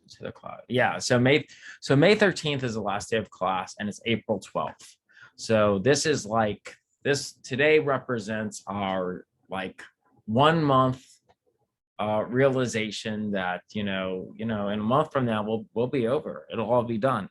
to the cloud. Yeah, so May 13th is the last day of class, and it's April 12th. So this is like this today represents our like 1 month realization that in a month from now we'll be over. It'll all be done.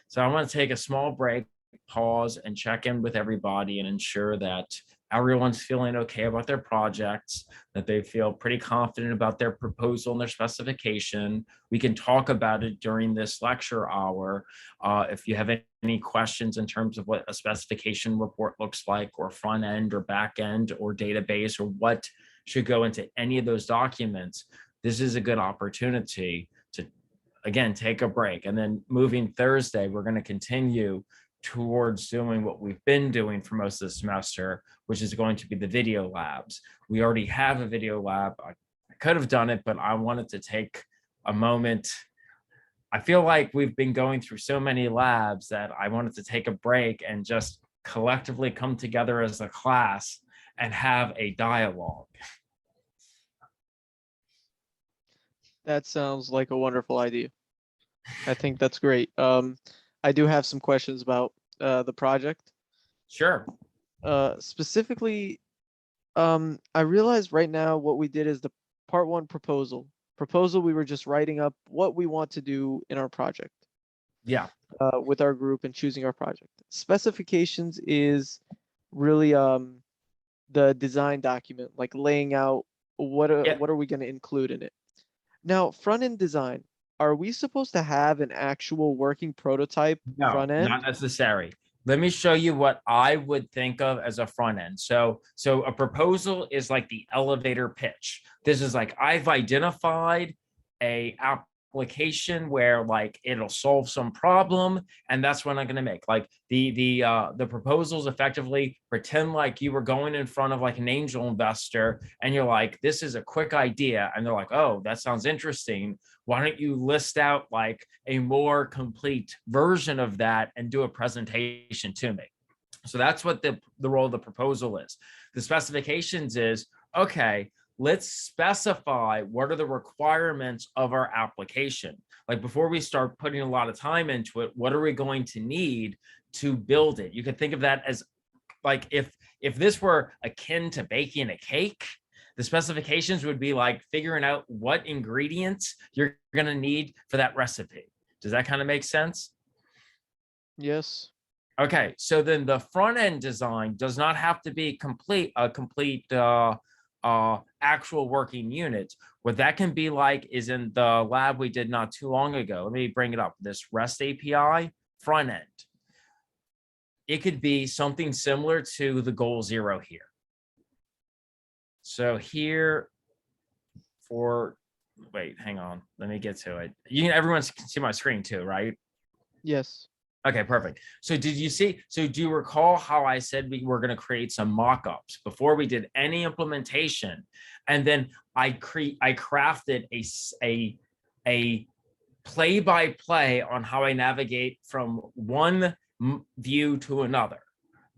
So I want to take a small break, pause, and check in with everybody and ensure that everyone's feeling okay about their projects, that they feel pretty confident about their proposal and their specification. We can talk about it during this lecture hour. If you have any questions in terms of what a specification report looks like, or front end or back end or database, or what should go into any of those documents, this is a good opportunity to, again, take a break. And then moving Thursday, we're going to continue towards doing what we've been doing for most of the semester, which is going to be the video labs. We already have a video lab. I could have done it, but I wanted to take a moment. I feel like we've been going through so many labs that I wanted to take a break and just collectively come together as a class and have a dialogue. That sounds like a wonderful idea. I think that's great. I do have some questions about the project. Sure. Specifically, I realize right now what we did is the part 1 proposal. We were just writing up what we want to do in our project. Yeah. With our group and choosing our project. Specifications is really the design document, like laying out what are we going to include in it. Now, front-end design, are we supposed to have an actual working prototype front end? Not necessary. Let me show you what I would think of as a front end. So a proposal is like the elevator pitch. This is like, I've identified a application where like it'll solve some problem, and that's what I'm going to make. Like the proposals effectively pretend like you were going in front of like an angel investor, and you're like, this is a quick idea, and they're like, oh, that sounds interesting. Why don't you list out like a more complete version of that and do a presentation to me? So that's what the role of the proposal is. The specifications is, okay, let's specify what are the requirements of our application. Like before we start putting a lot of time into it, what are we going to need to build it? You can think of that as like if this were akin to baking a cake, the specifications would be like figuring out what ingredients you're going to need for that recipe. Does that kind of make sense? Yes. Okay, so then the front end design does not have to be a complete actual working unit. What that can be like is in the lab we did not too long ago. Let me bring it up. This REST API front end. It could be something similar to the goal 0 here. So here wait, hang on. Let me get to it. Everyone can see my screen too, right? Yes. Okay, perfect. So do you recall how I said we were going to create some mock-ups before we did any implementation? And then I crafted a play-by-play on how I navigate from one view to another.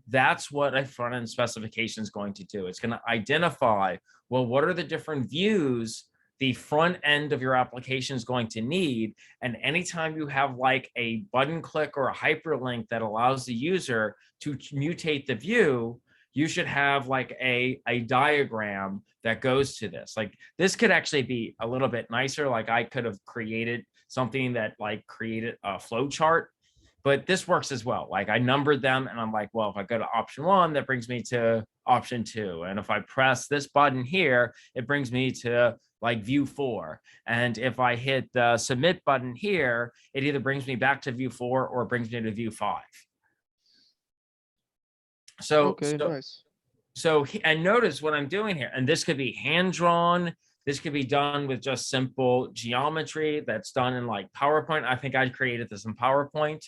That's what a front-end specification is going to do. It's going to identify, well, what are the different views the front end of your application is going to need. And anytime you have like a button click or a hyperlink that allows the user to mutate the view, you should have like a diagram that goes to this. Like this could actually be a little bit nicer. Like I could have created something that like created a flow chart, but this works as well. Like I numbered them and I'm like, well, if I go to option 1, that brings me to option 2. And if I press this button here, it brings me to like view 4. And if I hit the submit button here, it either brings me back to view 4 or it brings me to view 5. Nice. So, and notice what I'm doing here. And this could be hand drawn. This could be done with just simple geometry that's done in like PowerPoint. I think I created this in PowerPoint.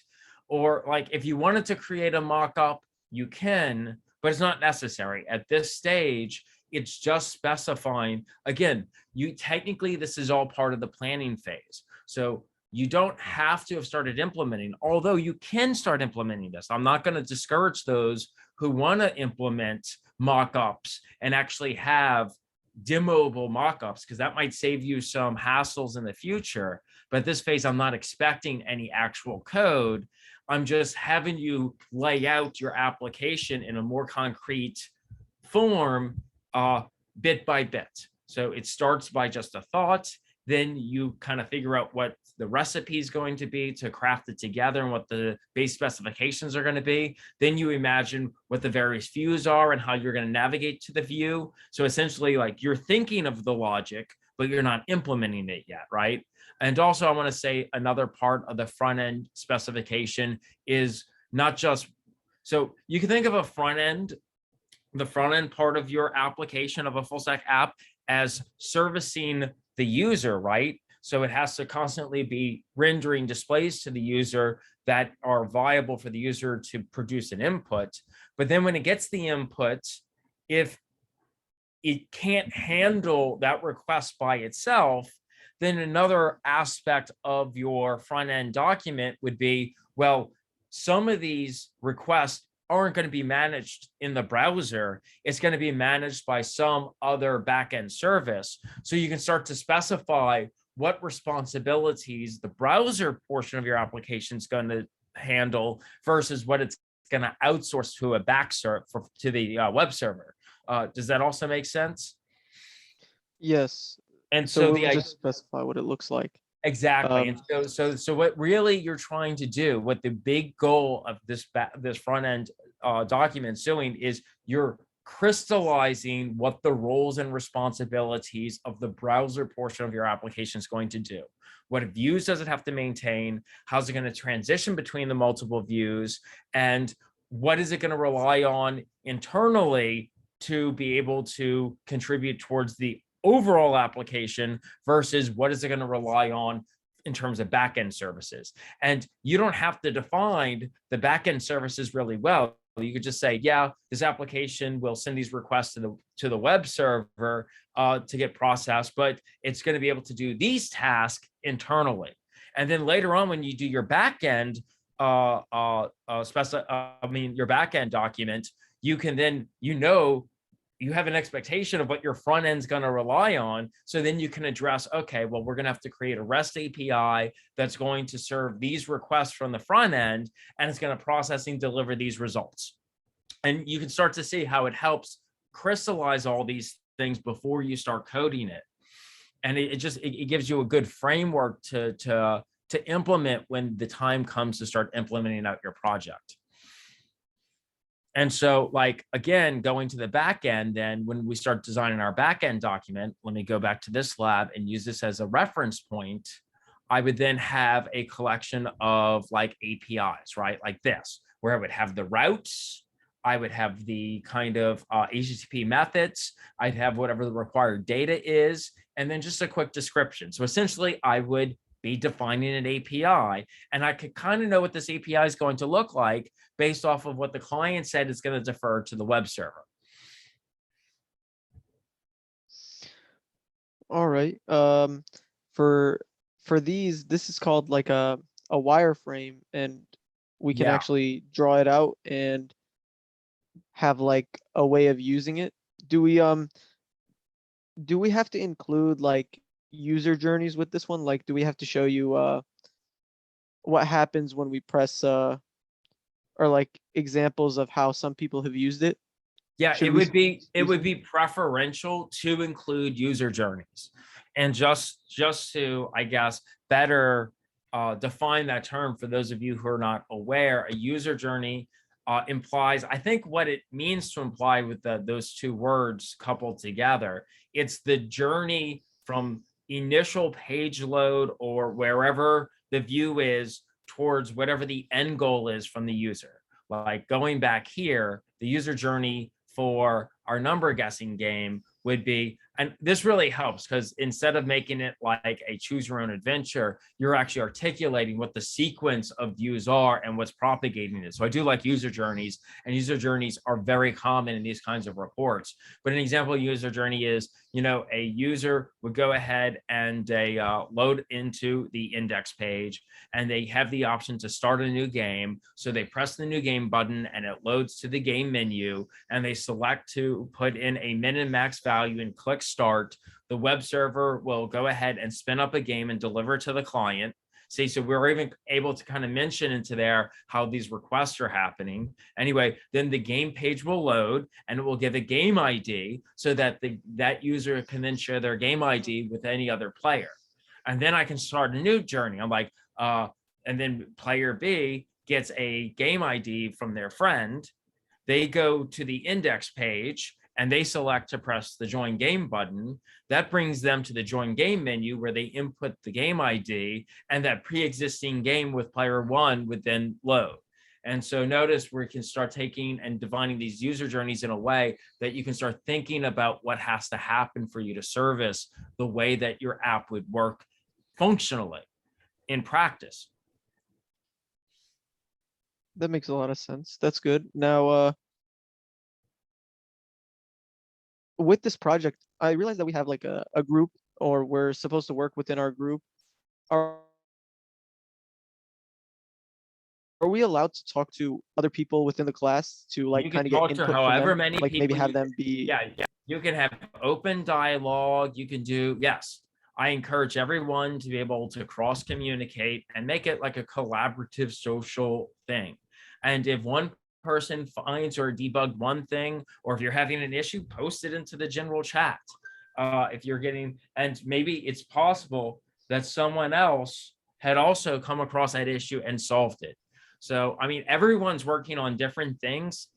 Or like if you wanted to create a mock-up, you can, but it's not necessary. At this stage, it's just specifying, again, this is all part of the planning phase. So you don't have to have started implementing, although you can start implementing this. I'm not going to discourage those who want to implement mock-ups and actually have demoable mock-ups, because that might save you some hassles in the future. But at this phase, I'm not expecting any actual code. I'm just having you lay out your application in a more concrete form, bit by bit. So it starts by just a thought. Then you kind of figure out what the recipe is going to be to craft it together and what the base specifications are going to be. Then you imagine what the various views are and how you're going to navigate to the view. So essentially, like, you're thinking of the logic, but you're not implementing it yet, right? And also, I want to say another part of the front end specification is not just, so you can think of a front end, the front end part of your application of a full stack app, as servicing the user, right? So it has to constantly be rendering displays to the user that are viable for the user to produce an input. But then when it gets the input, if it can't handle that request by itself, then another aspect of your front end document would be, well, some of these requests aren't going to be managed in the browser. It's going to be managed by some other backend service. So you can start to specify what responsibilities the browser portion of your application is going to handle versus what it's going to outsource to a to the web server. Does that also make sense? Yes. And So so we'll just specify what it looks like. exactly. And so what really you're trying to do, what the big goal of this front end document is doing, is you're crystallizing what the roles and responsibilities of the browser portion of your application is going to do. What views does it have to maintain? How's it going to transition between the multiple views? And what is it going to rely on internally to be able to contribute towards the overall application versus what is it going to rely on in terms of backend services? And you don't have to define the backend services really well. You could just say, yeah, this application will send these requests to the web server to get processed, but it's going to be able to do these tasks internally. And then later on, when you do your backend, your backend document, you can then, you have an expectation of what your front end's going to rely on. So then you can address, okay, well, we're going to have to create a REST API that's going to serve these requests from the front end, and it's going to process and deliver these results. And you can start to see how it helps crystallize all these things before you start coding it. And it gives you a good framework to implement when the time comes to start implementing out your project. And so, like, again, going to the back end, then when we start designing our backend document, let me go back to this lab and use this as a reference point. I would then have a collection of like APIs, right? Like this, where I would have the routes, I would have the kind of HTTP methods, I'd have whatever the required data is, and then just a quick description. So essentially, I would be defining an API, and I could kind of know what this API is going to look like based off of what the client said is going to defer to the web server. All right. For these, this is called like a wireframe, and we can actually draw it out and have like a way of using it. Do we have to include like user journeys with this one? Like, do we have to show you what happens when we press or like examples of how some people have used it? Yeah, it would be preferential to include user journeys. And just to, I guess, better define that term for those of you who are not aware, a user journey implies, I think what it means to imply with those two words coupled together, it's the journey from initial page load or wherever the view is towards whatever the end goal is from the user. Like going back here, the user journey for our number guessing game would be, and this really helps because instead of making it like a choose your own adventure, you're actually articulating what the sequence of views are and what's propagating it. So I do like user journeys, and user journeys are very common in these kinds of reports. But an example of user journey is, a user would go ahead and they load into the index page, and they have the option to start a new game. So they press the new game button and it loads to the game menu, and they select to put in a min and max value and click start, the web server will go ahead and spin up a game and deliver to the client. See, so we're even able to kind of mention into there how these requests are happening. Anyway, then the game page will load and it will give a game ID so that that user can then share their game ID with any other player. And then I can start a new journey. I'm like, and then player B gets a game ID from their friend. They go to the index page and they select to press the join game button. That brings them to the join game menu where they input the game ID, and that pre-existing game with player one would then load. And so notice we can start taking and defining these user journeys in a way that you can start thinking about what has to happen for you to service the way that your app would work functionally in practice. That makes a lot of sense. That's good. Now, with this project, I realize that we have like a group, or we're supposed to work within our group. Are we allowed to talk to other people within the class to like You kind can of get talk to input from however them? many Like maybe people have you them be. Yeah, you can have open dialogue. You can do, yes. I encourage everyone to be able to cross communicate and make it like a collaborative social thing. And if one person finds or debugged one thing, or if you're having an issue, post it into the general chat. If you're getting, and maybe it's possible that someone else had also come across that issue and solved it. So, I mean, everyone's working on different things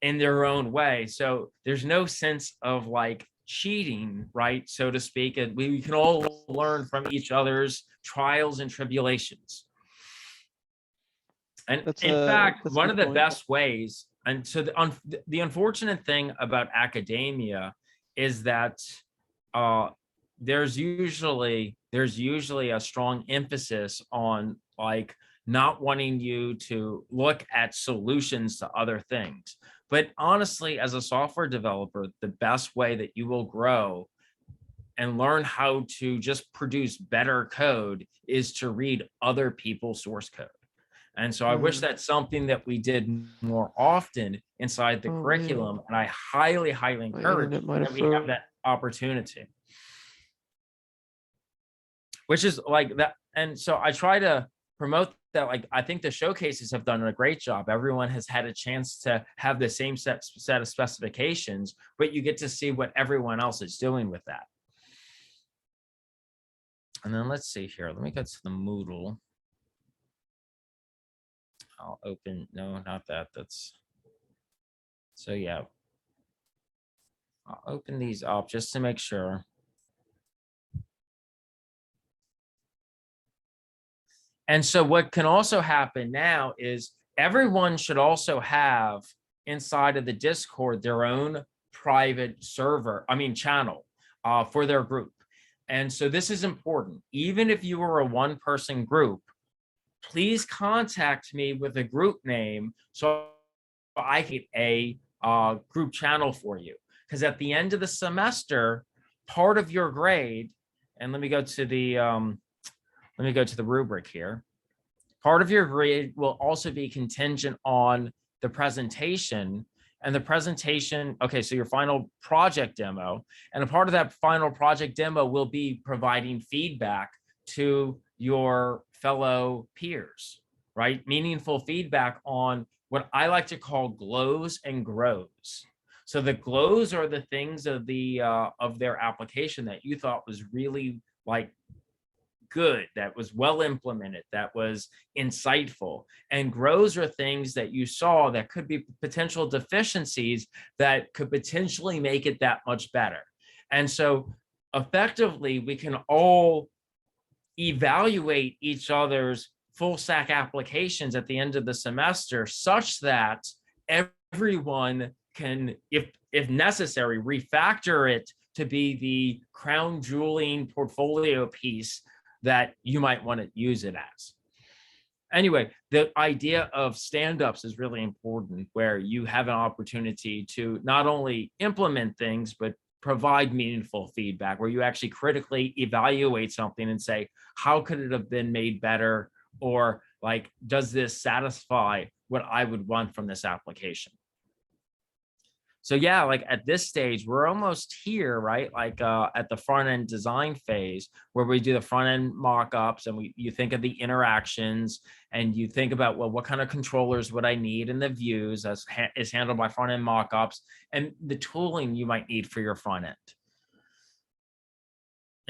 in their own way. So there's no sense of like cheating, right? So to speak, and we can all learn from each other's trials and tribulations. And in fact, one of the best ways, and so the unfortunate thing about academia is that there's usually a strong emphasis on like not wanting you to look at solutions to other things. But honestly, as a software developer, the best way that you will grow and learn how to just produce better code is to read other people's source code. And so I wish that's something that we did more often inside the curriculum. And I highly, highly encourage that we have that opportunity. Which is like that. And so I try to promote that. Like, I think the showcases have done a great job. Everyone has had a chance to have the same set of specifications, but you get to see what everyone else is doing with that. And then let's see here. Let me get to the Moodle. I'll open, no, not that. That's, so yeah. I'll open these up just to make sure. And so what can also happen now is everyone should also have inside of the Discord their own private server, channel for their group. And so this is important. Even if you are a one-person group, please contact me with a group name so I can get a group channel for you. Because at the end of the semester, part of your grade, and let me go to the rubric here. Part of your grade will also be contingent on the presentation, and the presentation, okay, so your final project demo, and a part of that final project demo will be providing feedback to your fellow peers, right? Meaningful feedback on what I like to call glows and grows. So the glows are the things of their application that you thought was really like good, that was well implemented, that was insightful. And grows are things that you saw that could be potential deficiencies that could potentially make it that much better. And so effectively, we can all evaluate each other's full stack applications at the end of the semester such that everyone can, if necessary, refactor it to be the crown jeweling portfolio piece that you might want to use it as. Anyway, the idea of stand-ups is really important, where you have an opportunity to not only implement things, but provide meaningful feedback, where you actually critically evaluate something and say, how could it have been made better? Or like, does this satisfy what I would want from this application? So yeah, like at this stage, we're almost here, right? Like at the front end design phase where we do the front end mock-ups and you think of the interactions and you think about, well, what kind of controllers would I need in the views as is handled by front end mock-ups and the tooling you might need for your front end.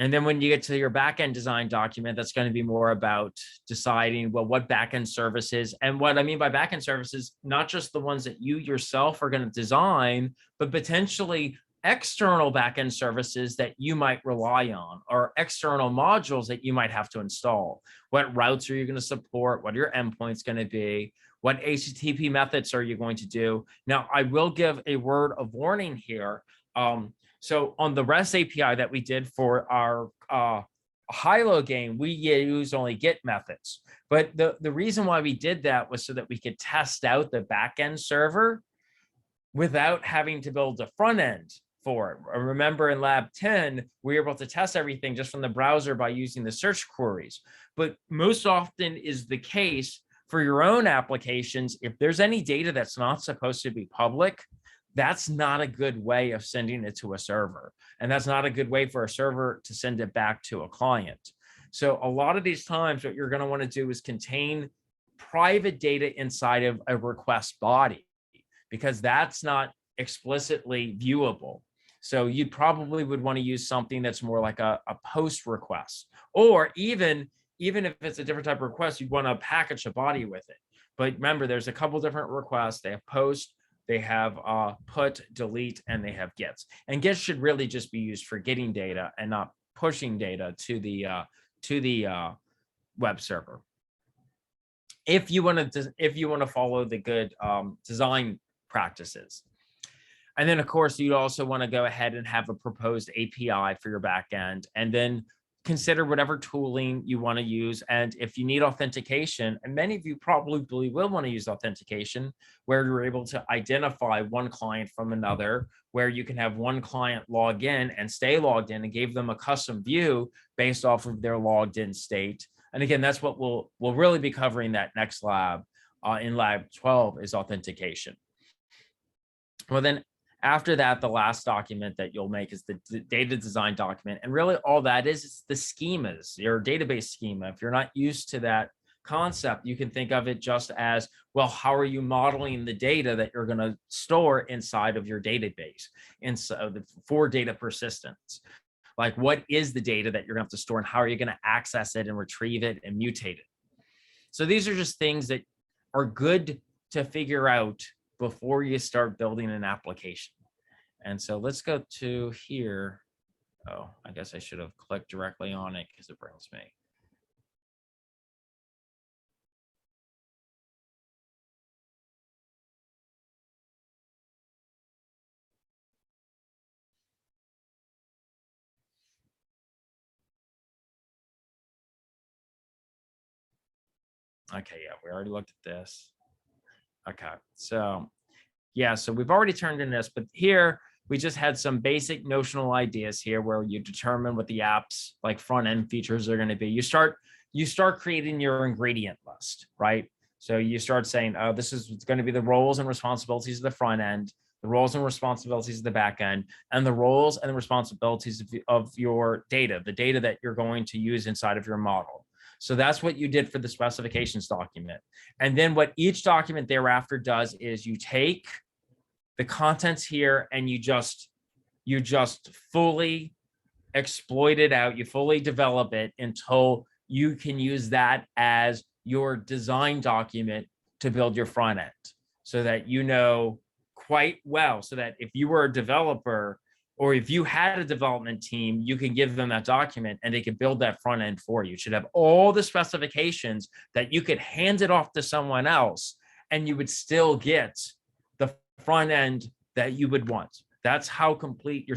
And then when you get to your backend design document, that's going to be more about deciding, well, what backend services. And what I mean by backend services, not just the ones that you yourself are going to design, but potentially external backend services that you might rely on, or external modules that you might have to install. What routes are you going to support? What are your endpoints going to be? What HTTP methods are you going to do? Now, I will give a word of warning here. So on the REST API that we did for our high-low game, we use only GET methods. But the reason why we did that was so that we could test out the backend server without having to build a front end for it. Remember in lab 10, we were able to test everything just from the browser by using the search queries. But most often is the case for your own applications, if there's any data that's not supposed to be public, that's not a good way of sending it to a server. And that's not a good way for a server to send it back to a client. So a lot of these times, what you're going to want to do is contain private data inside of a request body, because that's not explicitly viewable. So you probably would want to use something that's more like a post request, or even if it's a different type of request, you want to package a body with it. But remember, there's a couple different requests. They have post, they have put, delete, and they have gets. And gets should really just be used for getting data and not pushing data to the web server. If you want to follow the good design practices. And then, of course, you'd also want to go ahead and have a proposed API for your backend, and then consider whatever tooling you want to use. And if you need authentication, and many of you probably will want to use authentication, where you're able to identify one client from another, where you can have one client log in and stay logged in and give them a custom view based off of their logged in state. And again, that's what we'll really be covering that next lab in lab 12 is authentication. Well, then after that, the last document that you'll make is the data design document. And really all that is the schemas, your database schema. If you're not used to that concept, you can think of it just as, well, how are you modeling the data that you're going to store inside of your database for data persistence? Like, what is the data that you're going to have to store, and how are you going to access it and retrieve it and mutate it? So these are just things that are good to figure out before you start building an application. And so let's go to here. Oh, I guess I should have clicked directly on it because it brings me. Okay, yeah, we already looked at this. Okay, so yeah, so we've already turned in this, but here we just had some basic notional ideas here where you determine what the app's like front end features are going to be. You start creating your ingredient list, right? So you start saying, oh, this is going to be the roles and responsibilities of the front end, the roles and responsibilities of the back end, and the roles and the responsibilities of your data, the data that you're going to use inside of your model. So that's what you did for the specifications document. And then what each document thereafter does is you take the contents here and you just fully exploit it out. You fully develop it until you can use that as your design document to build your front end, so that you know quite well, so that if you were a developer or if you had a development team, you can give them that document and they can build that front end for you. It should have all the specifications that you could hand it off to someone else and you would still get the front end that you would want. That's how complete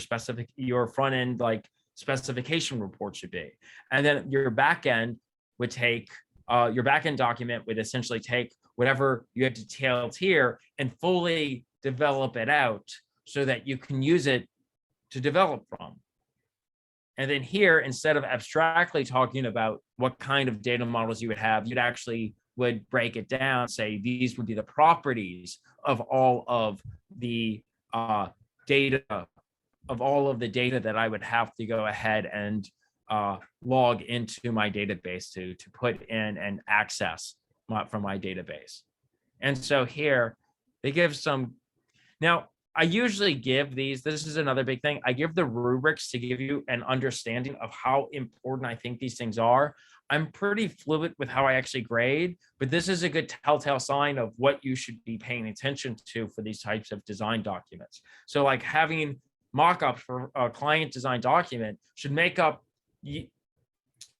your front end like specification report should be. And then your back end would take your backend document would essentially take whatever you have detailed here and fully develop it out so that you can use it to develop from. And then here, instead of abstractly talking about what kind of data models you would have, you'd actually would break it down, say these would be the properties of all of the data of all of the data that I would have to go ahead and log into my database to put in and access from my database. And so here they give some. Now, I usually give these, this is another big thing. I give the rubrics to give you an understanding of how important I think these things are. I'm pretty fluid with how I actually grade, but this is a good telltale sign of what you should be paying attention to for these types of design documents. So like having mock-up for a client design document should make up, you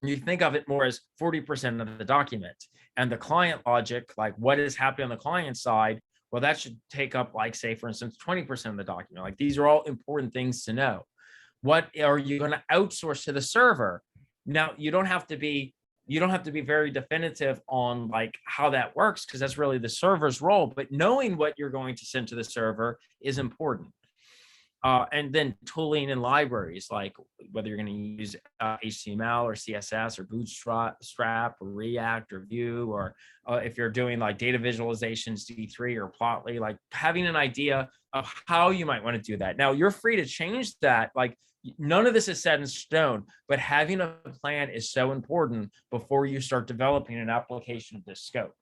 think of it more as 40% of the document. And the client logic, like what is happening on the client side, well, that should take up, like, say, for instance, 20% of the document. Like these are all important things to know. What are you going to outsource to the server? Now, you don't have to be very definitive on like how that works, because that's really the server's role. But knowing what you're going to send to the server is important. And then tooling and libraries, like whether you're going to use HTML or CSS or Bootstrap or React or Vue, or if you're doing like data visualizations, D3 or Plotly, like having an idea of how you might want to do that. Now, you're free to change that. Like none of this is set in stone, but having a plan is so important before you start developing an application of this scope.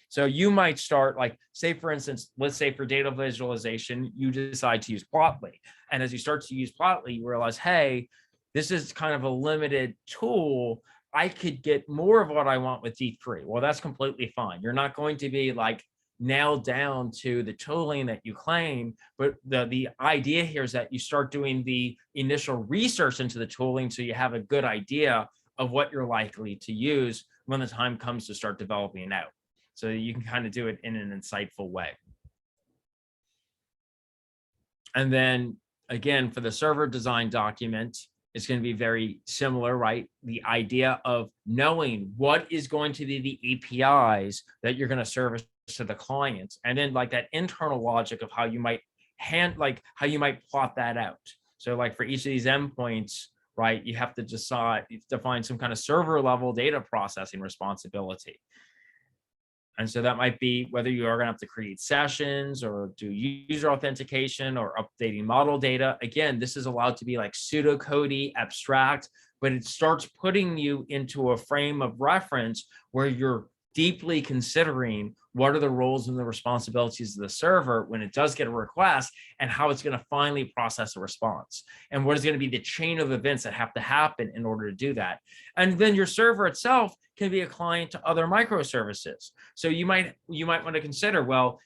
So you might start, like, say, for instance, let's say for data visualization, you decide to use Plotly. And as you start to use Plotly, you realize, hey, this is kind of a limited tool. I could get more of what I want with D3. Well, that's completely fine. You're not going to be like nailed down to the tooling that you claim, but the idea here is that you start doing the initial research into the tooling so you have a good idea of what you're likely to use when the time comes to start developing it out. So you can kind of do it in an insightful way. And then again, for the server design document, it's going to be very similar, right? The idea of knowing what is going to be the APIs that you're going to service to the clients, and then like that internal logic of how you might plot that out. So like for each of these endpoints, right, you have to define some kind of server level data processing responsibility. And so that might be whether you are going to have to create sessions or do user authentication or updating model data. Again, this is allowed to be like pseudocodey, abstract, but it starts putting you into a frame of reference where you're deeply considering what are the roles and the responsibilities of the server when it does get a request, and how it's going to finally process a response, and what is going to be the chain of events that have to happen in order to do that. And then your server itself can be a client to other microservices. So you might want to consider, well,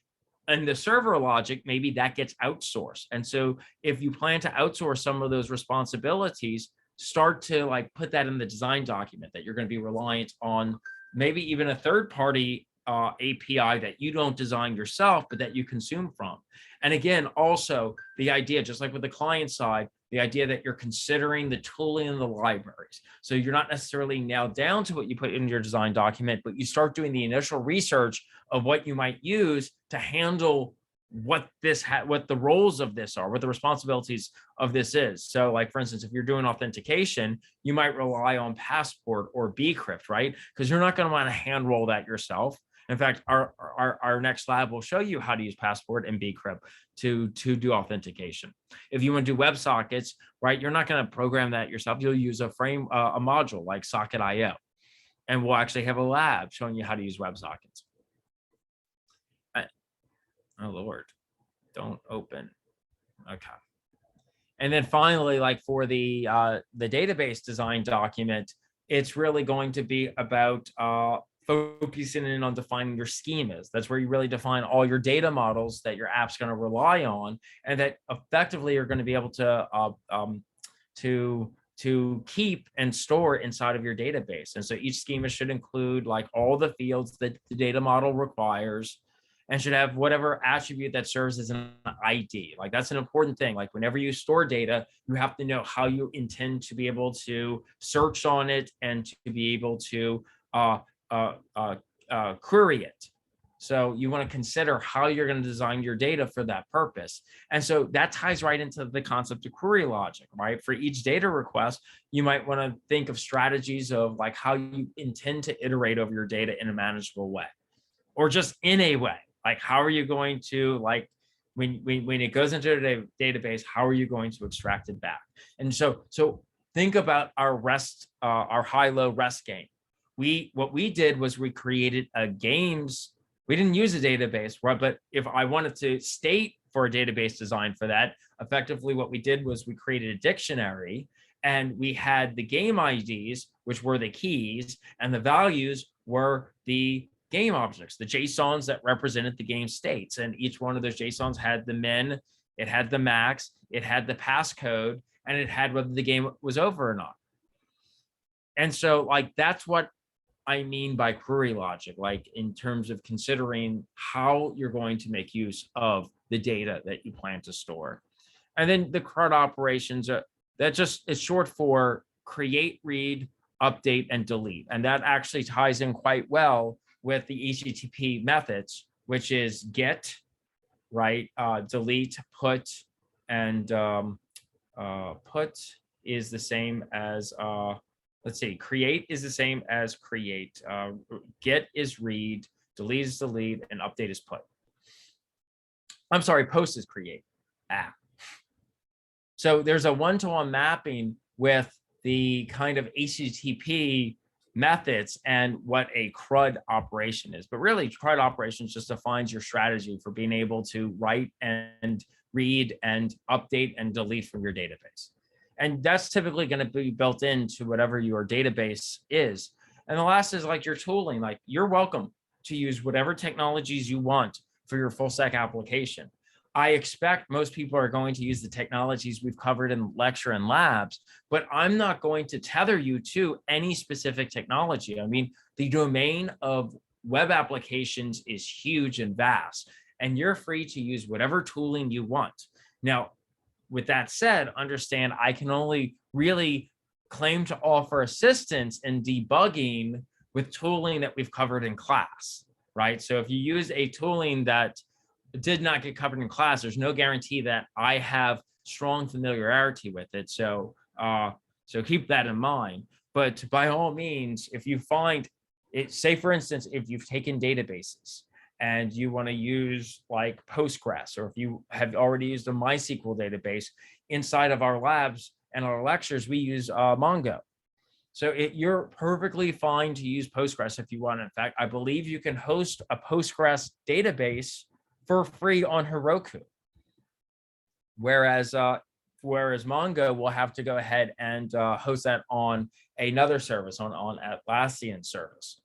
and the server logic, maybe that gets outsourced. And so if you plan to outsource some of those responsibilities, start to like put that in the design document that you're going to be reliant on maybe even a third-party API that you don't design yourself, but that you consume from. And again, also the idea, just like with the client side, the idea that you're considering the tooling and the libraries. So you're not necessarily nailed down to what you put in your design document, but you start doing the initial research of what you might use to handle what the roles of this are, what the responsibilities of this is. So like, for instance, if you're doing authentication, you might rely on Passport or Bcrypt, right? Because you're not going to want to hand roll that yourself. In fact, our next lab will show you how to use Passport and Bcrypt to do authentication. If you want to do WebSockets, right, you're not going to program that yourself. You'll use a module like Socket.io, and we'll actually have a lab showing you how to use WebSockets. Oh Lord, don't open. Okay. And then finally, like for the database design document, it's really going to be about focusing in on defining your schemas. That's where you really define all your data models that your app's going to rely on, and that effectively are going to be able to keep and store inside of your database. And so each schema should include like all the fields that the data model requires, and should have whatever attribute that serves as an ID. Like that's an important thing. Like whenever you store data, you have to know how you intend to be able to search on it and to be able to query it. So you want to consider how you're going to design your data for that purpose. And so that ties right into the concept of query logic, right? For each data request, you might want to think of strategies of like how you intend to iterate over your data in a manageable way, or just in a way. Like, how are you going to like when it goes into a database, how are you going to extract it back? And so think about our REST, our high-low REST game. What we did was we created a games. We didn't use a database, right? But if I wanted to state for a database design for that, effectively what we did was we created a dictionary, and we had the game IDs, which were the keys, and the values were the game objects, the JSONs that represented the game states. And each one of those JSONs had the min, it had the max, it had the passcode, and it had whether the game was over or not. And so like, that's what I mean by query logic, like in terms of considering how you're going to make use of the data that you plan to store. And then the CRUD operations, that just is short for create, read, update, and delete. And that actually ties in quite well with the HTTP methods, which is get, right, delete, put, and put is the same as, let's see, create is the same as create, get is read, delete is delete, and update is put. I'm sorry, post is create. So there's a one-to-one mapping with the kind of HTTP methods and what a CRUD operation is. But really, CRUD operations just defines your strategy for being able to write and read and update and delete from your database. And that's typically going to be built into whatever your database is. And the last is like your tooling. Like, you're welcome to use whatever technologies you want for your full stack application. I expect most people are going to use the technologies we've covered in lecture and labs, but I'm not going to tether you to any specific technology. I mean, the domain of web applications is huge and vast, and you're free to use whatever tooling you want. Now, with that said, understand I can only really claim to offer assistance in debugging with tooling that we've covered in class, right? So if you use a tooling that did not get covered in class, there's no guarantee that I have strong familiarity with it. So so keep that in mind. But by all means, if you find it, say for instance, if you've taken databases and you want to use like Postgres, or if you have already used a MySQL database, inside of our labs and our lectures, we use Mongo. So you're perfectly fine to use Postgres if you want. In fact, I believe you can host a Postgres database for free on Heroku. Whereas Mongo will have to go ahead and host that on another service, on Atlassian service.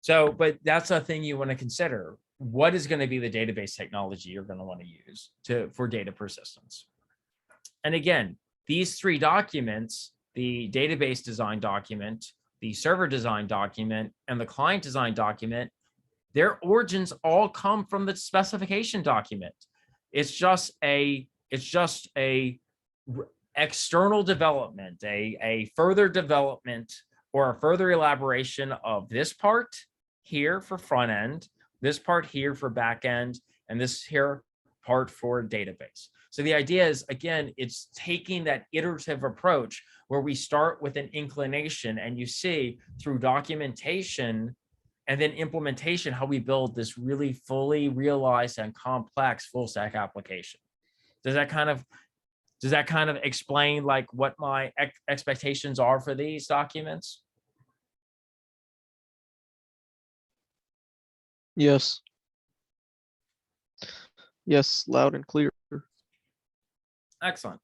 So, but that's a thing you want to consider. What is going to be the database technology you're going to want to use for data persistence? And again, these three documents, the database design document, the server design document, and the client design document, their origins all come from the specification document. It's just a external development, a further development or a further elaboration of this part here for front end, this part here for back end, and this here part for database. So the idea is, again, it's taking that iterative approach where we start with an inclination and you see through documentation and then implementation how we build this really fully realized and complex full stack application. Does that kind of explain like what my expectations are for these documents? Yes. Yes, loud and clear. Excellent.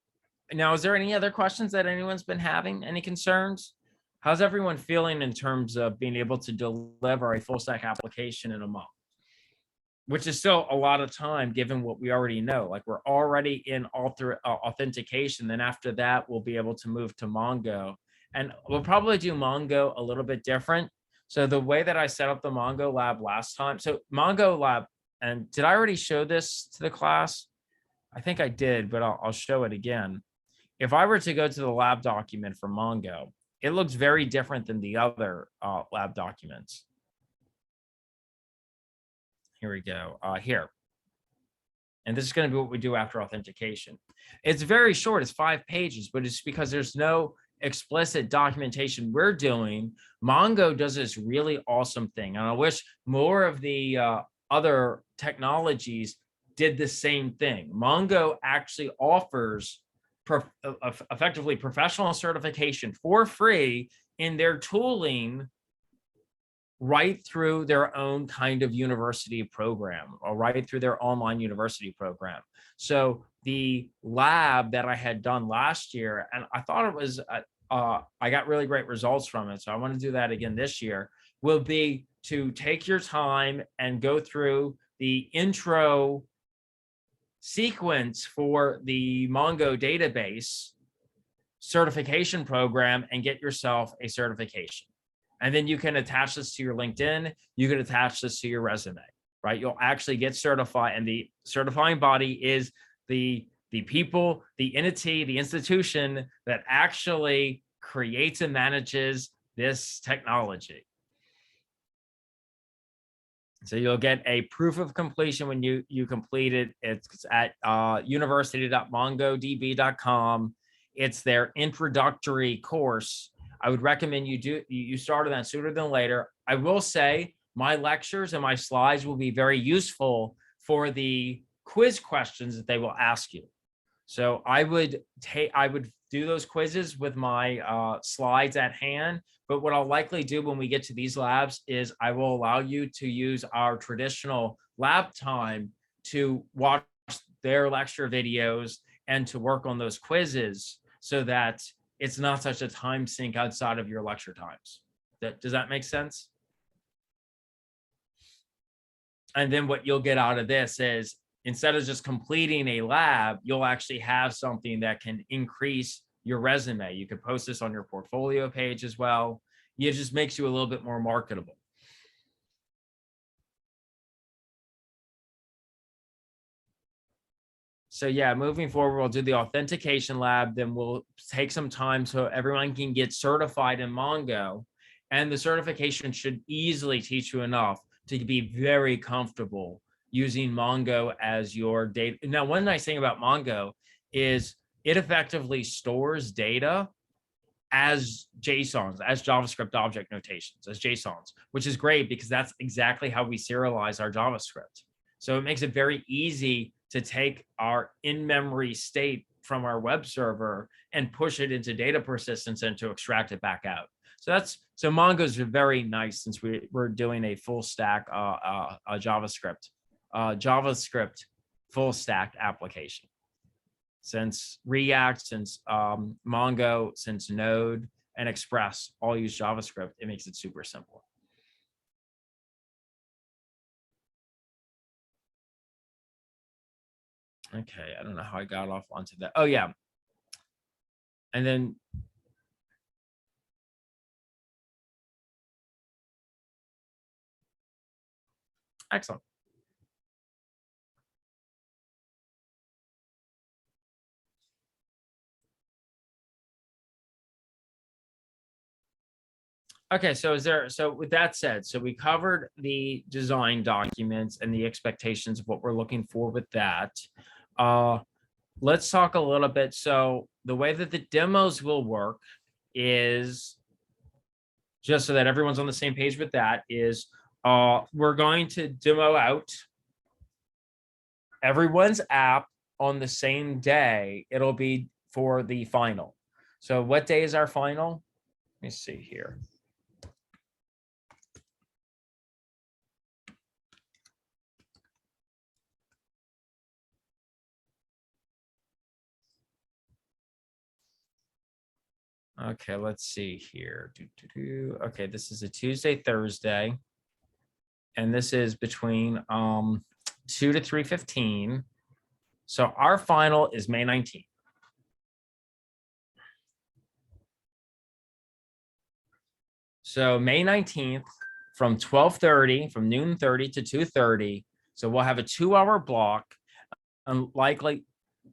Now, is there any other questions that anyone's been having? Any concerns? How's everyone feeling in terms of being able to deliver a full stack application in a month? Which is still a lot of time given what we already know. Like, we're already in authentication. Then after that, we'll be able to move to Mongo. And we'll probably do Mongo a little bit different. So the way that I set up the Mongo lab last time, so Mongo lab, and did I already show this to the class? I think I did, but I'll show it again. If I were to go to the lab document for Mongo, it looks very different than the other lab documents. Here we go, here. And this is going to be what we do after authentication. It's very short, it's 5 pages, but it's because there's no explicit documentation we're doing. Mongo does this really awesome thing. And I wish more of the other technologies did the same thing. Mongo actually offers effectively professional certification for free in their tooling right through their own kind of university program, or right through their online university program. So the lab that I had done last year, and I thought it was, I got really great results from it, so I want to do that again this year, will be to take your time and go through the intro sequence for the Mongo database certification program and get yourself a certification. And then you can attach this to your LinkedIn. You can attach this to your resume, right? You'll actually get certified, and the certifying body is the people, the entity, the institution that actually creates and manages this technology. So you'll get a proof of completion when you complete it. It's at university.mongodb.com. It's their introductory course. I would recommend you start on that sooner than later. I will say my lectures and my slides will be very useful for the quiz questions that they will ask you. So I would do those quizzes with my slides at hand. But what I'll likely do when we get to these labs is I will allow you to use our traditional lab time to watch their lecture videos and to work on those quizzes, so that it's not such a time sink outside of your lecture times. Does that make sense? And then what you'll get out of this is, instead of just completing a lab, you'll actually have something that can increase your resume. You could post this on your portfolio page as well. It just makes you a little bit more marketable. So yeah, moving forward, we'll do the authentication lab. Then we'll take some time so everyone can get certified in Mongo. And the certification should easily teach you enough to be very comfortable using Mongo as your data. Now, one nice thing about Mongo is it effectively stores data as JSONs, as JavaScript object notations, as JSONs, which is great because that's exactly how we serialize our JavaScript. So it makes it very easy to take our in-memory state from our web server and push it into data persistence and to extract it back out. So Mongo's very nice, since we're doing a full stack JavaScript full stack application. Since React, since Mongo, since Node and Express all use JavaScript, it makes it super simple. Okay, I don't know how I got off onto that. Oh yeah. And then excellent. Okay, so with that said, so we covered the design documents and the expectations of what we're looking for with that. Let's talk a little bit. So the way that the demos will work is, just so that everyone's on the same page with that, is we're going to demo out everyone's app on the same day. It'll be for the final. So what day is our final? Let me see here. Okay, let's see here. Okay, this is a Tuesday, Thursday, and this is between 2 to 3:15. So our final is May 19th. So May 19th from 12:30, from noon 30 to 2:30. So we'll have a 2-hour block. Likely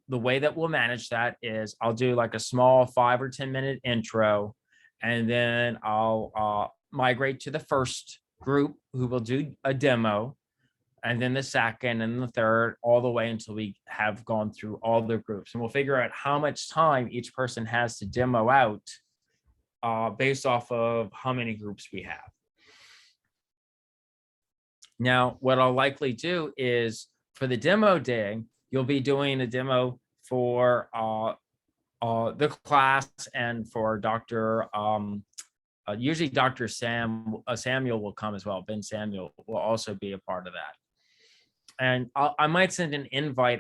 the way that we'll manage that is I'll do like a small 5 or 10 minute intro, and then I'll migrate to the first group who will do a demo, and then the second and the third, all the way until we have gone through all the groups. And we'll figure out how much time each person has to demo out based off of how many groups we have. Now, what I'll likely do is, for the demo day, you'll be doing a demo for the class and for Dr. Usually Dr. Samuel will come as well. Ben Samuel will also be a part of that. And I might send an invite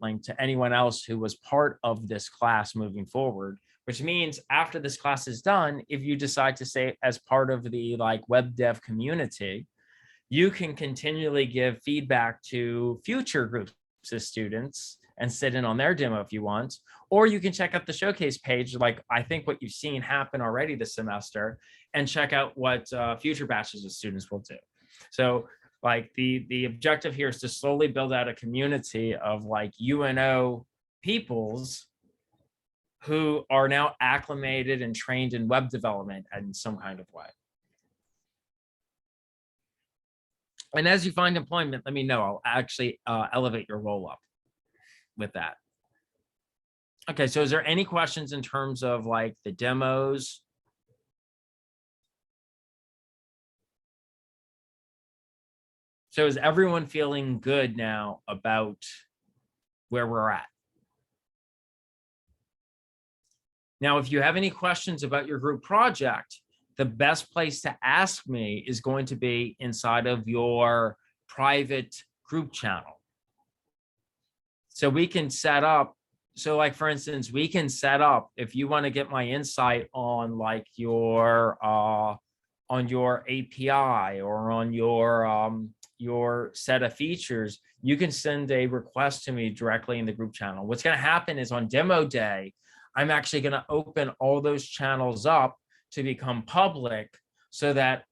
link to anyone else who was part of this class moving forward, which means after this class is done, if you decide to stay as part of the like web dev community, you can continually give feedback to future groups of students and sit in on their demo if you want, or you can check out the showcase page, like I think what you've seen happen already this semester, and check out what future batches of students will do. So like the objective here is to slowly build out a community of like UNO peoples who are now acclimated and trained in web development in some kind of way. And as you find employment, let me know. I'll actually elevate your roll up with that. Okay, so is there any questions in terms of like the demos? So is everyone feeling good now about where we're at? Now, if you have any questions about your group project, the best place to ask me is going to be inside of your private group channel. So we can set up, so like for instance, we can set up, if you want to get my insight on like your API or on your set of features, you can send a request to me directly in the group channel. What's going to happen is on demo day, I'm actually going to open all those channels up to become public so that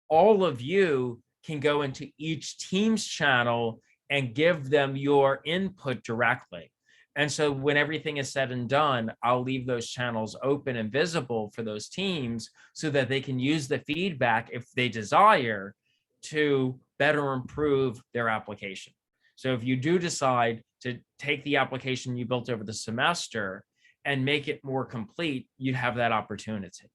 all of you can go into each team's channel and give them your input directly. And so when everything is said and done, I'll leave those channels open and visible for those teams so that they can use the feedback if they desire to better improve their application. So if you do decide to take the application you built over the semester and make it more complete, you'd have that opportunity.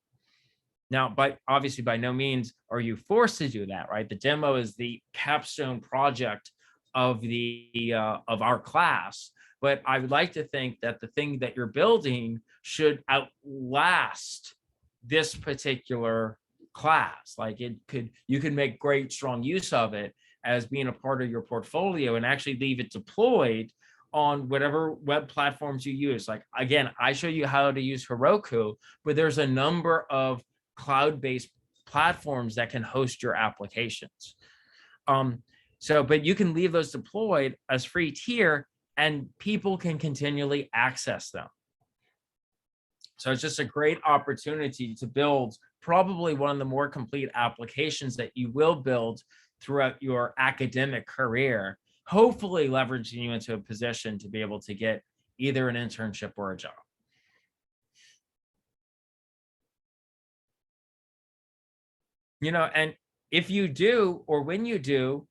Now, obviously by no means are you forced to do that, right? The demo is the capstone project of our class, but I would like to think that the thing that you're building should outlast this particular class. Like you could make great, strong use of it as being a part of your portfolio and actually leave it deployed on whatever web platforms you use. Like, again, I show you how to use Heroku, but there's a number of cloud-based platforms that can host your applications. But you can leave those deployed as free tier and people can continually access them. So it's just a great opportunity to build probably one of the more complete applications that you will build throughout your academic career, hopefully leveraging you into a position to be able to get either an internship or a job. You know, and if you do, or when you do,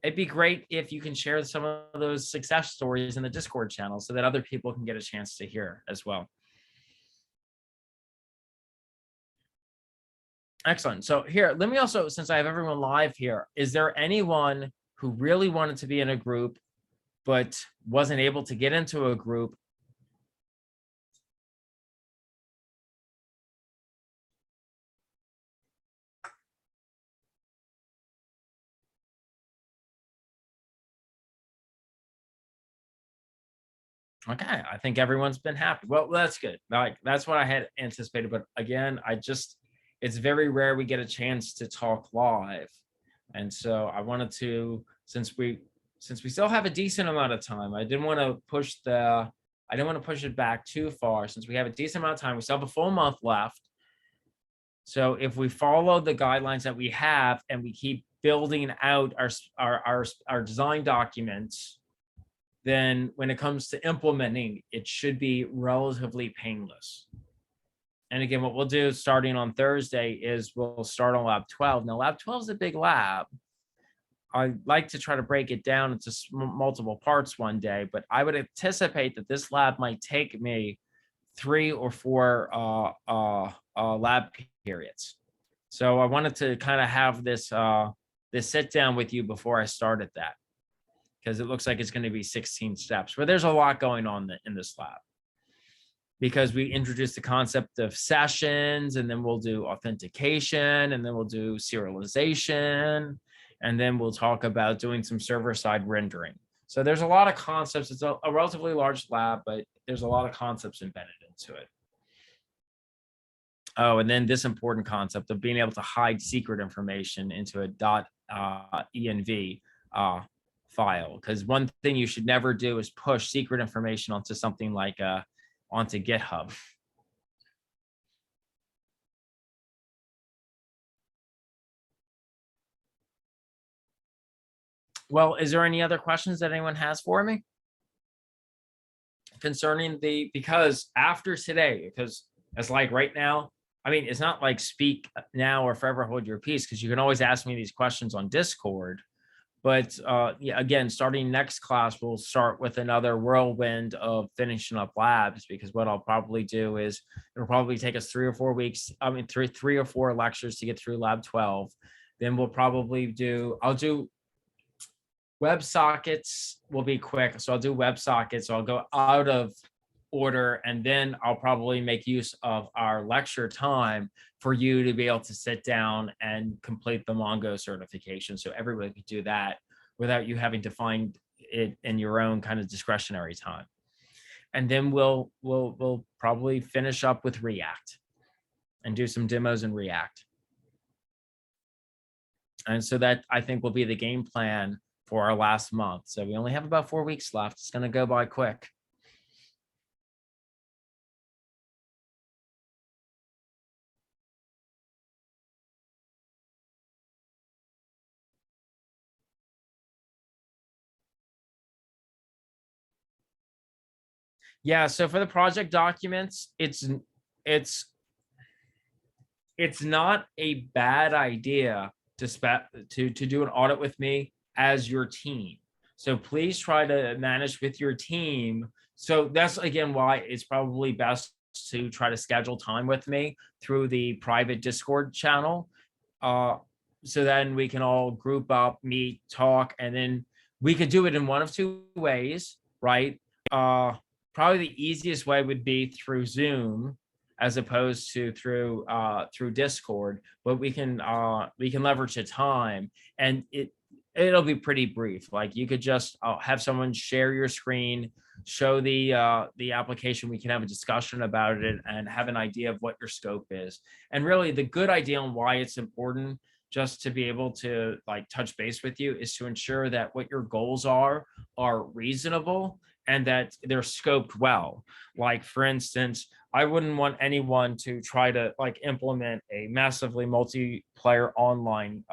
it'd be great if you can share some of those success stories in the Discord channel so that other people can get a chance to hear as well. Excellent. So here, let me also, since I have everyone live here, is there anyone who really wanted to be in a group but wasn't able to get into a group? Okay, I think everyone's been happy. Well, that's good. Like, that's what I had anticipated. But again, it's very rare we get a chance to talk live. And so I wanted to, since we still have a decent amount of time, I didn't want to push it back too far. Since we have a decent amount of time, we still have a full month left. So if we follow the guidelines that we have and we keep building out our design documents, then when it comes to implementing, it should be relatively painless. And again, what we'll do starting on Thursday is we'll start on lab 12. Now, lab 12 is a big lab. I like to try to break it down into multiple parts one day, but I would anticipate that this lab might take me 3 or 4 lab periods. So I wanted to kind of have this sit down with you before I started that. because it looks like it's going to be 16 steps, but there's a lot going on in this lab, because we introduced the concept of sessions, and then we'll do authentication, and then we'll do serialization, and then we'll talk about doing some server-side rendering. So there's a lot of concepts. It's a relatively large lab, but there's a lot of concepts embedded into it. Oh, and then this important concept of being able to hide secret information into a .env file, because one thing you should never do is push secret information onto something like onto GitHub. Well, is there any other questions that anyone has for me concerning because after today, because it's like right now, I mean, it's not like speak now or forever hold your peace, because you can always ask me these questions on Discord. But yeah, again, starting next class, we'll start with another whirlwind of finishing up labs, because what I'll probably do is it'll probably take us 3 or 4 weeks. I mean, three or 4 lectures to get through lab 12. Then we'll probably I'll do WebSockets will be quick. So I'll do WebSockets. So I'll go out of order, and then I'll probably make use of our lecture time for you to be able to sit down and complete the Mongo certification. So everybody could do that without you having to find it in your own kind of discretionary time. And then we'll probably finish up with React and do some demos in React. And so that, I think, will be the game plan for our last month. So we only have about 4 weeks left. It's going to go by quick. Yeah, so for the project documents, it's not a bad idea to do an audit with me as your team. So please try to manage with your team. So that's, again, why it's probably best to try to schedule time with me through the private Discord channel. So then we can all group up, meet, talk, and then we could do it in one of 2 ways, right? Probably the easiest way would be through Zoom, as opposed to through Discord, but we can leverage the time, and it'll be pretty brief. Like, you could just have someone share your screen, show the application. We can have a discussion about it and have an idea of what your scope is. And really, the good idea on why it's important just to be able to like touch base with you is to ensure that what your goals are reasonable and that they're scoped well. Like, for instance, I wouldn't want anyone to try to like implement a massively multiplayer online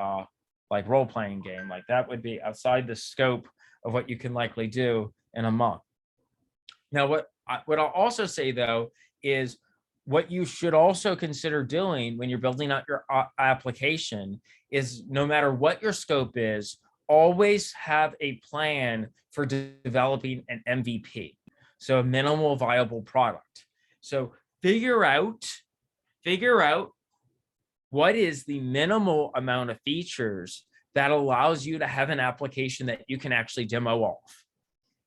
like role-playing game. Like, that would be outside the scope of what you can likely do in a month. Now, what I'll also say, though, is what you should also consider doing when you're building out your application is, no matter what your scope is, always have a plan for developing an MVP, so a minimal viable product. So figure out what is the minimal amount of features that allows you to have an application that you can actually demo off,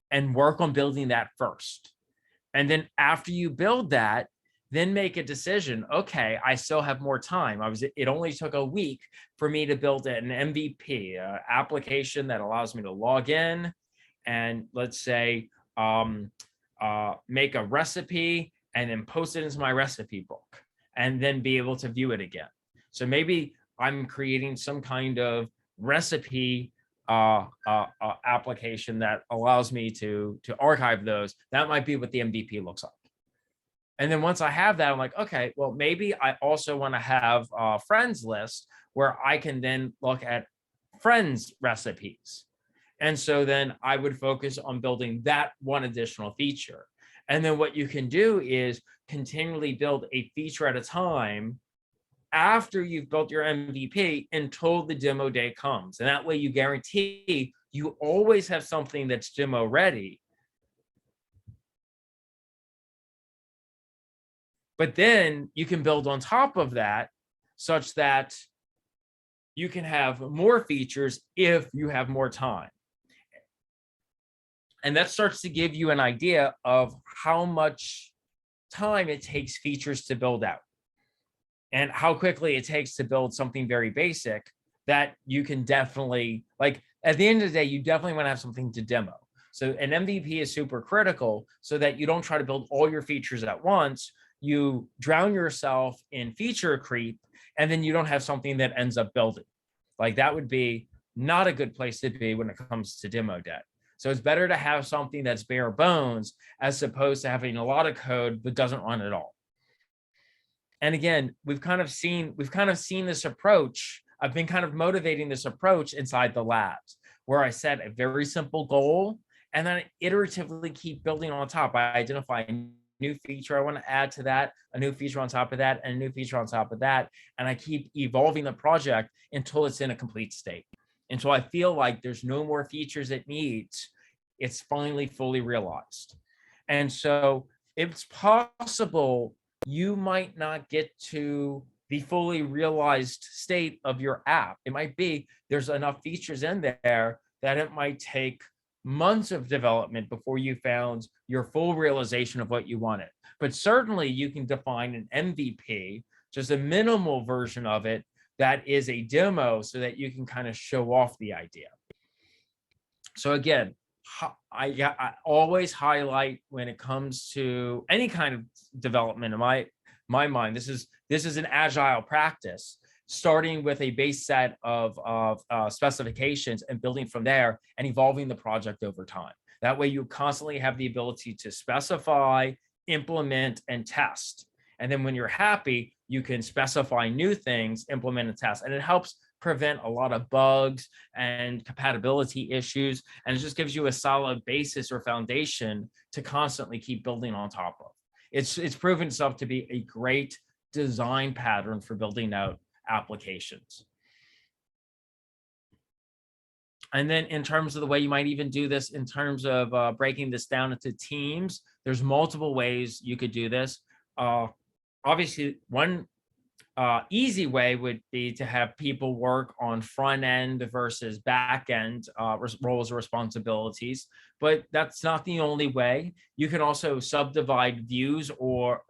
and work on building that first. And then after you build that, then make a decision. Okay, I still have more time. It only took a week for me to build an MVP, application that allows me to log in and, let's say, make a recipe and then post it into my recipe book, and then be able to view it again. So maybe I'm creating some kind of recipe application that allows me to archive those. That might be what the MVP looks like. And then once I have that, I'm like, okay, well, maybe I also want to have a friends list where I can then look at friends recipes. And so then I would focus on building that one additional feature. And then what you can do is continually build a feature at a time after you've built your MVP until the demo day comes. And that way you guarantee you always have something that's demo ready. But then you can build on top of that such that you can have more features if you have more time. And that starts to give you an idea of how much time it takes features to build out and how quickly it takes to build something very basic that you can definitely, like, at the end of the day, you definitely want to have something to demo. So an MVP is super critical so that you don't try to build all your features at once. You drown yourself in feature creep, and then you don't have something that ends up building. Like, that would be not a good place to be when it comes to demo debt. So it's better to have something that's bare bones as opposed to having a lot of code but doesn't run at all. And again, we've kind of seen this approach. I've been kind of motivating this approach inside the labs, where I set a very simple goal and then I iteratively keep building on top. I identify a new feature I want to add to that, a new feature on top of that, and a new feature on top of that. And I keep evolving the project until it's in a complete state. Until I feel like there's no more features it needs. It's finally fully realized. And so it's possible you might not get to the fully realized state of your app. It might be there's enough features in there that it might take months of development before you found your full realization of what you wanted. But certainly you can define an MVP, just a minimal version of it that is a demo so that you can kind of show off the idea. So again, I always highlight when it comes to any kind of development in my mind, this is an agile practice, starting with a base set of specifications and building from there and evolving the project over time. That way you constantly have the ability to specify, implement, and test. And then when you're happy, you can specify new things, implement, and test. And it helps prevent a lot of bugs and compatibility issues. And it just gives you a solid basis or foundation to constantly keep building on top of. It's proven itself to be a great design pattern for building out applications. And then in terms of the way you might even do this, in terms of breaking this down into teams, there's multiple ways you could do this. Obviously, one easy way would be to have people work on front end versus back end roles or responsibilities, but that's not the only way. You can also subdivide views or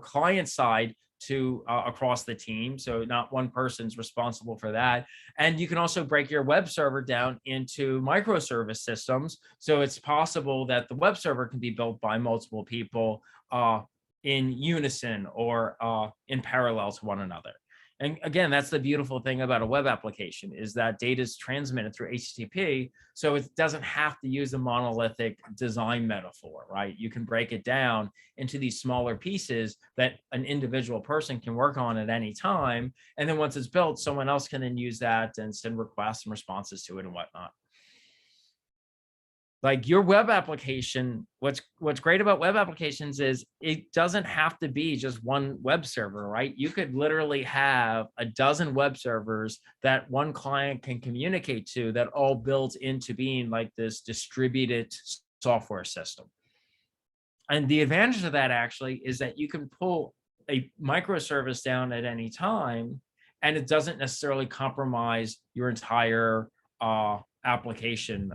client side to across the team, so not one person's responsible for that. And you can also break your web server down into microservice systems, so it's possible that the web server can be built by multiple people in unison or in parallel to one another. And again, that's the beautiful thing about a web application, is that data is transmitted through HTTP, so it doesn't have to use a monolithic design metaphor, right? You can break it down into these smaller pieces that an individual person can work on at any time. And then once it's built, someone else can then use that and send requests and responses to it and whatnot. Like your web application, what's great about web applications is it doesn't have to be just one web server, right? You could literally have a dozen web servers that one client can communicate to, that all builds into being like this distributed software system. And the advantage of that actually is that you can pull a microservice down at any time, and it doesn't necessarily compromise your entire application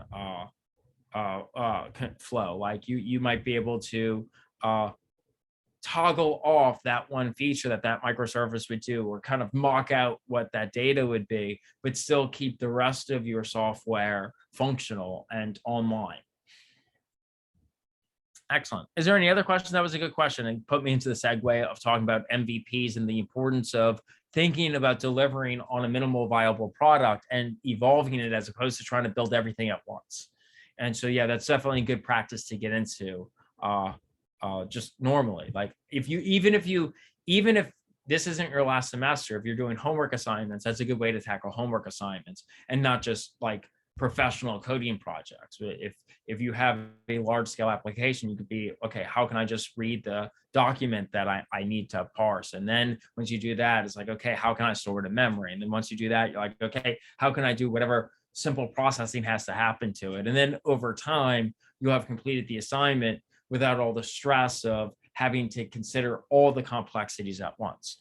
flow. Like you might be able to toggle off that one feature that microservice would do, or kind of mock out what that data would be, but still keep the rest of your software functional and online. Excellent. Is there any other questions? That was a good question, and put me into the segue of talking about MVPs and the importance of thinking about delivering on a minimal viable product and evolving it as opposed to trying to build everything at once. And so, yeah, that's definitely a good practice to get into just normally. Like even if this isn't your last semester, if you're doing homework assignments, that's a good way to tackle homework assignments and not just like professional coding projects. If you have a large scale application, you could be, okay, how can I just read the document that I need to parse? And then once you do that, it's like, okay, how can I store it in memory? And then once you do that, you're like, okay, how can I do whatever simple processing has to happen to it? And then over time, you'll have completed the assignment without all the stress of having to consider all the complexities at once.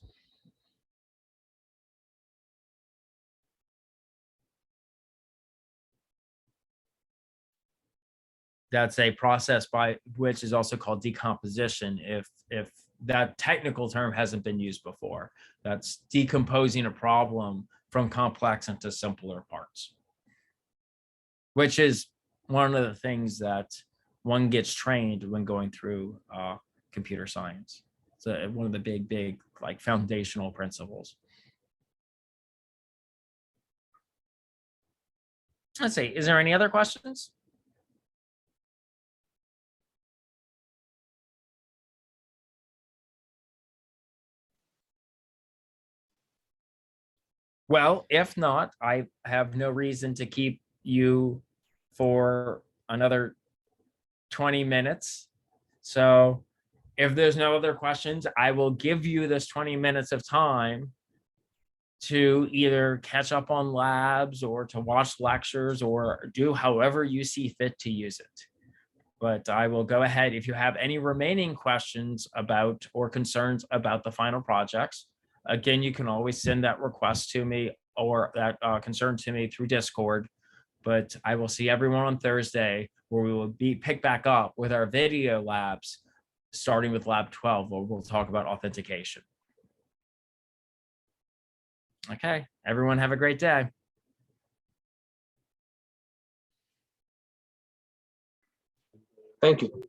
That's a process by which is also called decomposition. If that technical term hasn't been used before, that's decomposing a problem from complex into simpler parts, which is one of the things that one gets trained when going through computer science. It's one of the big like foundational principles. Let's see, is there any other questions? Well, if not, I have no reason to keep you for another 20 minutes. So if there's no other questions, I will give you this 20 minutes of time to either catch up on labs or to watch lectures or do however you see fit to use it. But I will go ahead. If you have any remaining questions about or concerns about the final projects, again, you can always send that request to me or that concern to me through Discord. But I will see everyone on Thursday, where we will pick back up with our video labs, starting with lab 12, where we'll talk about authentication. Okay, everyone have a great day. Thank you.